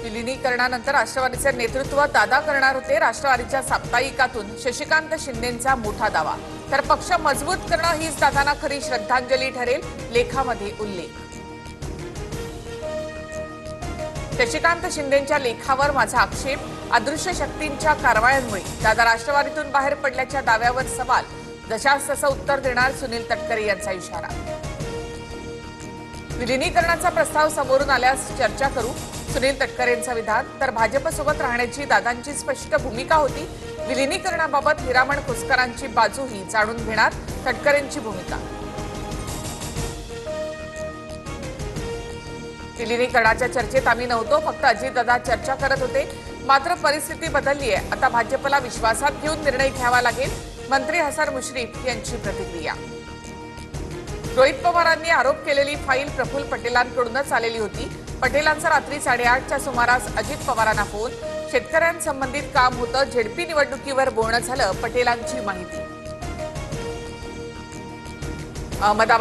विलिनीकरणानंतर राष्ट्रवादीचे नेतृत्व दादा करणार होते। राष्ट्रवादीच्या साप्ताहिकातून शशिकांत शिंदेंचा मोठा दावा। तर पक्ष मजबूत करणं हीच दादांना खरी श्रद्धांजली ठरेल, लेखामध्ये उल्लेख। शशिकांत शिंदेंच्या लेखावर माझा आक्षेप, अदृश्य शक्तींच्या कारवायांमुळे दादा राष्ट्रवादीतून बाहेर पडल्याच्या दाव्यावर सवाल, जशास तसं उत्तर देणार सुनील तटकरे यांचा इशारा। विलिनीकरणाचा प्रस्ताव समोरून आल्यास चर्चा करू, सुनील तटकरेंचं विधान। तर भाजपसोबत राहण्याची दादांची स्पष्ट भूमिका होती। विलिनीकरणाबाबत हिरामण खोसकरांची बाजूही जाणून घेणार, तटकरेंची भूमिका। विलिनीकरणाच्या चर्चेत आम्ही नव्हतो, फक्त अजितदादा चर्चा करत होते। मात्र परिस्थिती बदलली आहे, आता भाजपला विश्वासात घेऊन निर्णय घ्यावा लागेल, मंत्री हसन मुश्रीफ यांची प्रतिक्रिया। रोहित पवारांनी आरोप केलेली फाईल प्रफुल्ल पटेलांकडूनच आलेली होती। पटेलांचा रात्री 8:30च्या सुमारास अजित पवारांना फोन, शेतकऱ्यांसंबंधित काम होतं, झेडपी निवडणुकीवर बोलणं झालं, पटेलांची माहिती। अहमदाबाद